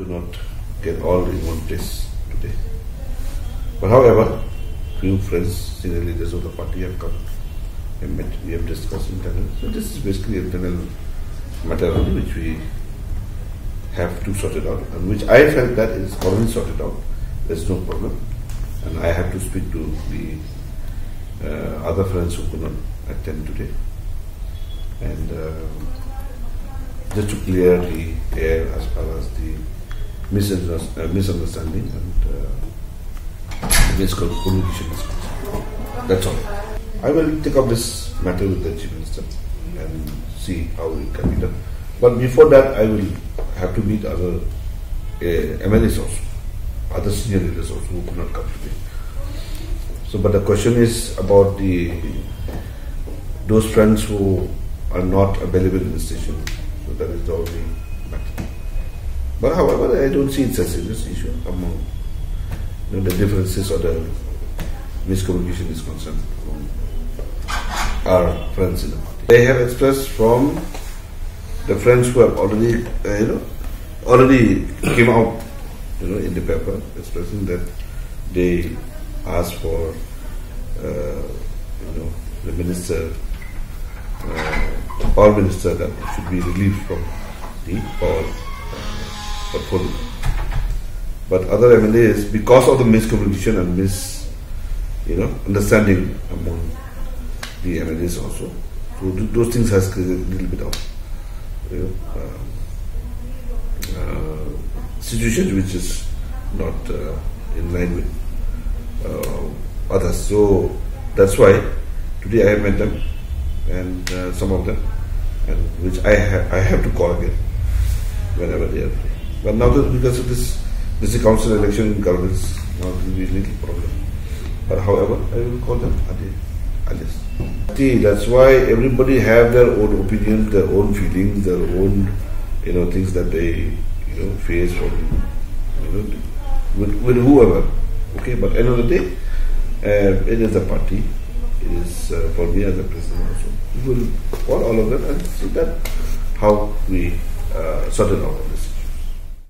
could not get all in one place today. But however, few friends, senior leaders of the party have come and met. We have discussed internal. So this is basically internal matter only which we have to sort it out, and which I felt that is already sorted out. There's no problem, and I have to speak to the other friends who could not attend today, and just to clear the air as far as the misunderstanding and miscommunication is concerned. That's all. I will take up this matter with the Chief Minister and see how it can be done. But before that, I will have to meet other MLAs also, other senior leaders also who could not come today. So, but the question is about those friends who are not available in the station. So that is the only matter. But however, I don't see it's a serious issue among the differences or the miscommunication is concerned among our friends in the party. They have expressed from the friends who have already, already came out, in the paper, expressing that they asked for, the minister, power minister, that should be relieved from the power portfolio. But other MLAs, because of the miscommunication and understanding among the MLAs also, so those things has created a little bit of situation which is not in line with others. So that's why today I have met them and some of them, and which I have to call again whenever they are free. But now because of this district council election in governance, now it will be a little problem. But however, I will call them at least. See, that's why everybody have their own opinions, their own feelings, their own things that they face from with whoever. Okay, but end of the day, it is a party. It is for me as a president also. We will call all of them and see that how we sort it out.